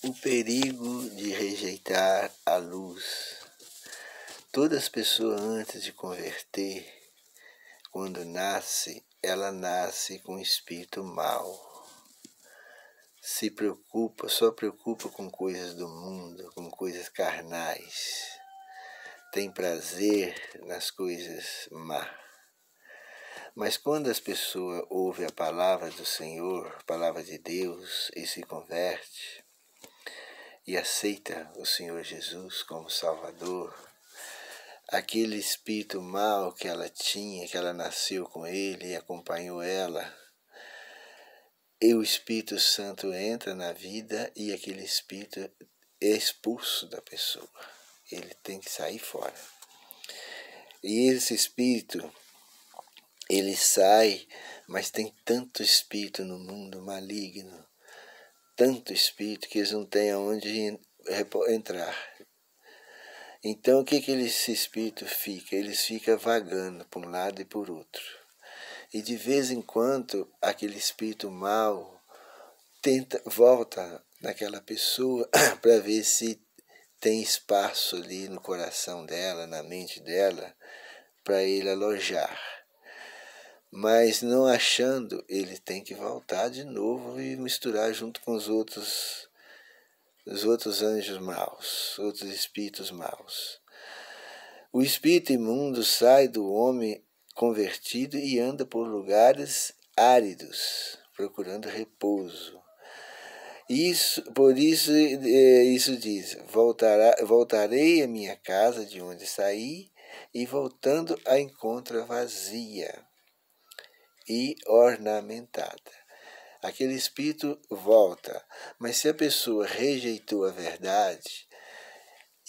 O perigo de rejeitar a luz. Todas as pessoas antes de converter, quando nasce, ela nasce com um espírito mau. Só preocupa com coisas do mundo, com coisas carnais. Tem prazer nas coisas má. Mas quando as pessoas ouvem a palavra do Senhor, a palavra de Deus, e se converte, e aceita o Senhor Jesus como Salvador, aquele espírito mau que ela tinha, que ela nasceu com ele e acompanhou ela, e o Espírito Santo entra na vida e aquele espírito é expulso da pessoa. Ele tem que sair fora. E esse espírito, ele sai, mas tem tanto espírito no mundo maligno, tanto espírito que eles não têm aonde entrar. Então o que esse espírito fica? Eles ficam vagando por um lado e por outro. E de vez em quando aquele espírito mau volta naquela pessoa para ver se tem espaço ali no coração dela, na mente dela, para ele alojar. Mas não achando, ele tem que voltar de novo e misturar junto com os outros anjos maus, outros espíritos maus. O espírito imundo sai do homem convertido e anda por lugares áridos, procurando repouso. Por isso diz, voltarei à minha casa de onde saí, e voltando a encontro vazia e ornamentada. Aquele espírito volta, mas se a pessoa rejeitou a verdade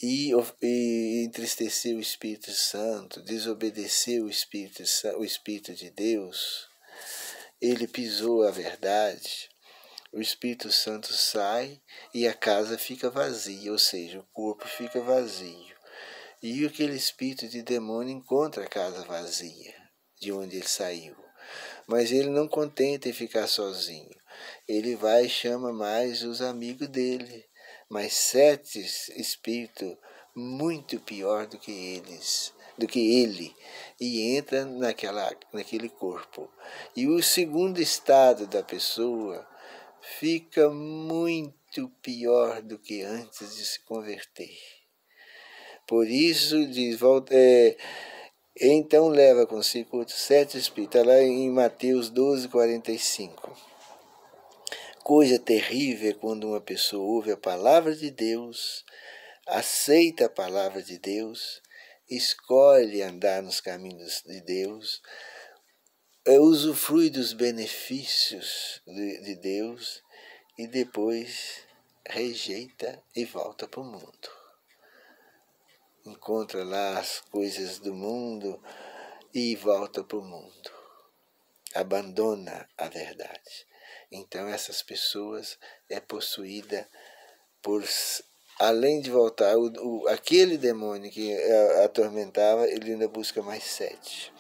e entristeceu o Espírito Santo, desobedeceu o Espírito de Deus, ele pisou a verdade, o Espírito Santo sai e a casa fica vazia, ou seja, o corpo fica vazio. E aquele espírito de demônio encontra a casa vazia, de onde ele saiu. Mas ele não contenta em ficar sozinho. Ele vai e chama mais os amigos dele, mas 7 espíritos muito pior do que ele, e entra naquele corpo. E o segundo estado da pessoa fica muito pior do que antes de se converter. Por isso diz, então leva consigo outros 7 espíritos. Está lá em Mateus 12, 45. Coisa terrível é quando uma pessoa ouve a palavra de Deus, aceita a palavra de Deus, escolhe andar nos caminhos de Deus, usufrui dos benefícios de Deus e depois rejeita e volta para o mundo. Encontra lá as coisas do mundo e volta para o mundo. Abandona a verdade. Então essas pessoas é possuída por, além de voltar, aquele demônio que atormentava, ele ainda busca mais 7.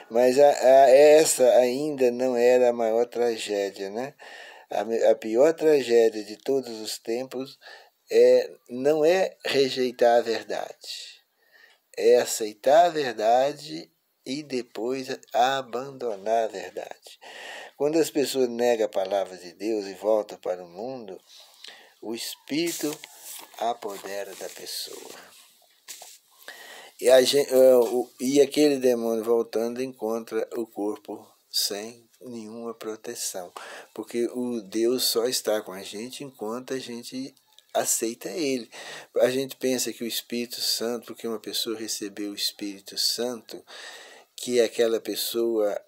Mas essa ainda não era a maior tragédia, né? A pior tragédia de todos os tempos não é rejeitar a verdade, é aceitar a verdade e depois abandonar a verdade. Quando as pessoas negam a palavra de Deus e voltam para o mundo, o espírito apodera da pessoa. E aquele demônio voltando encontra o corpo sem nenhuma proteção, porque o Deus só está com a gente enquanto a gente aceita ele. A gente pensa que o Espírito Santo, porque uma pessoa recebeu o Espírito Santo, que aquela pessoa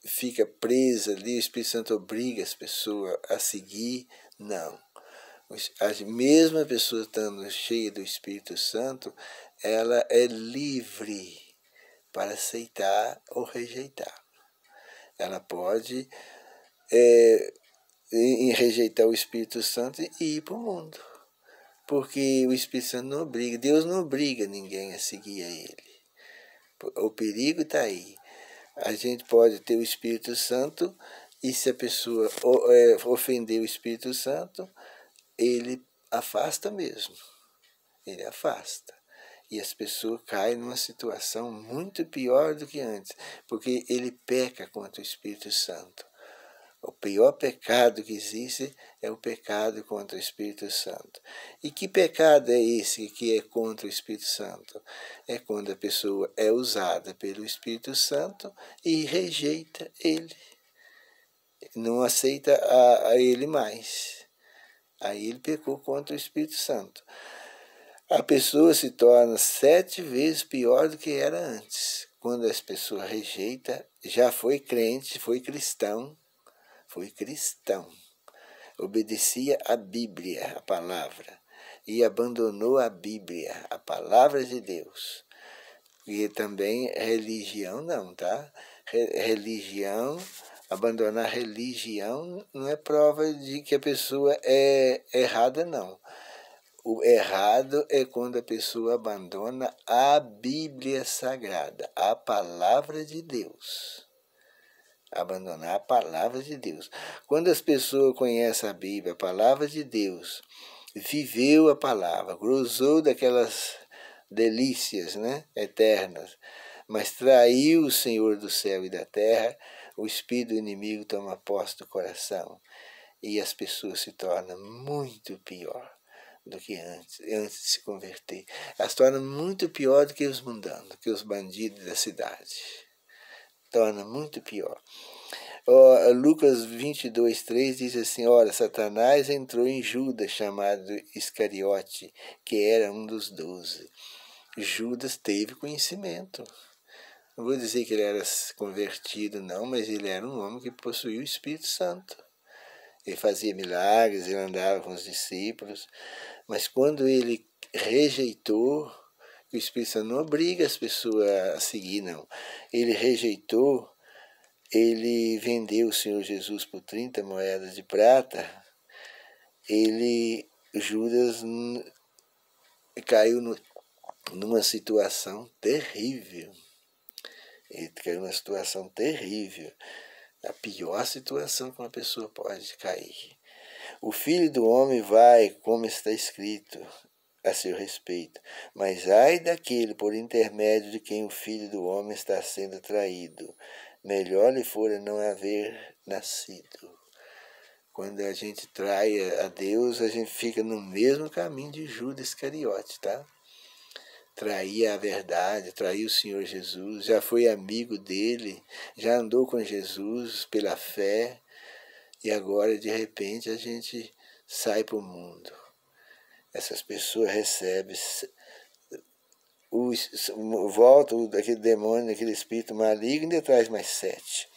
fica presa ali, o Espírito Santo obriga as pessoas a seguir. Não. A mesma pessoa estando cheia do Espírito Santo, ela é livre para aceitar ou rejeitar. Ela pode rejeitar o Espírito Santo e ir para o mundo, porque o Espírito Santo não obriga, Deus não obriga ninguém a seguir a ele. O perigo está aí. A gente pode ter o Espírito Santo e se a pessoa ofender o Espírito Santo, ele afasta mesmo. Ele afasta. E as pessoas caem numa situação muito pior do que antes, porque ele peca contra o Espírito Santo. O pior pecado que existe é o pecado contra o Espírito Santo. E que pecado é esse que é contra o Espírito Santo? É quando a pessoa é usada pelo Espírito Santo e rejeita ele. Não aceita a ele mais. Aí ele pecou contra o Espírito Santo. A pessoa se torna 7 vezes pior do que era antes. Quando as pessoas rejeitam, já foi crente, foi cristão, obedecia a Bíblia, a palavra, e abandonou a Bíblia, a palavra de Deus. E também religião não, tá? Religião, abandonar religião não é prova de que a pessoa é errada, não. O errado é quando a pessoa abandona a Bíblia Sagrada, a palavra de Deus. Abandonar a palavra de Deus. Quando as pessoas conhecem a Bíblia, a palavra de Deus, viveu a palavra, gozou daquelas delícias, né, eternas, mas traiu o Senhor do céu e da terra, o espírito do inimigo toma posse do coração e as pessoas se tornam muito pior do que antes de se converter. Elas se tornam muito pior do que os mundanos, do que os bandidos da cidade. Torna muito pior. Lucas 22:3 diz assim: ora, Satanás entrou em Judas, chamado Iscariote, que era um dos 12. Judas teve conhecimento. Não vou dizer que ele era convertido, não, mas ele era um homem que possuía o Espírito Santo. Ele fazia milagres, ele andava com os discípulos, mas quando ele rejeitou, o Espírito Santo não obriga as pessoas a seguir, não. Ele rejeitou, ele vendeu o Senhor Jesus por 30 moedas de prata, Judas caiu numa situação terrível. Ele caiu numa situação terrível. A pior situação que uma pessoa pode cair. O Filho do Homem vai, como está escrito a seu respeito, mas ai daquele por intermédio de quem o Filho do Homem está sendo traído. Melhor lhe fora não haver nascido. Quando a gente trai a Deus, a gente fica no mesmo caminho de Judas Iscariote, tá? Trair a verdade, trair o Senhor Jesus, já foi amigo dele, já andou com Jesus pela fé, e agora de repente a gente sai para o mundo. Essas pessoas recebem, volta daquele demônio, daquele espírito maligno e traz mais 7.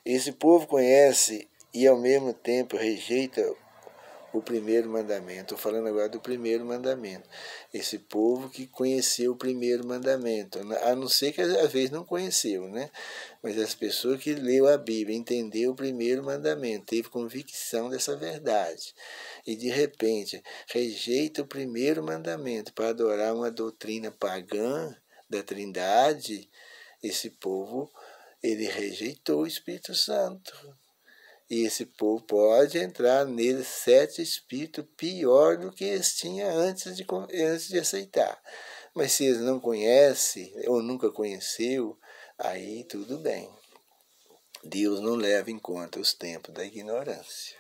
Esse povo conhece e ao mesmo tempo rejeita o primeiro mandamento. Estou falando agora do primeiro mandamento. Esse povo que conheceu o primeiro mandamento, a não ser que às vezes não conheceu, né? Mas as pessoas que leu a Bíblia, entendeu o primeiro mandamento, teve convicção dessa verdade, e de repente rejeita o primeiro mandamento para adorar uma doutrina pagã da Trindade, esse povo, ele rejeitou o Espírito Santo. E esse povo pode entrar nele 7 espíritos pior do que eles tinham antes de aceitar. Mas se eles não conhecem ou nunca conheceu, aí tudo bem. Deus não leva em conta os tempos da ignorância.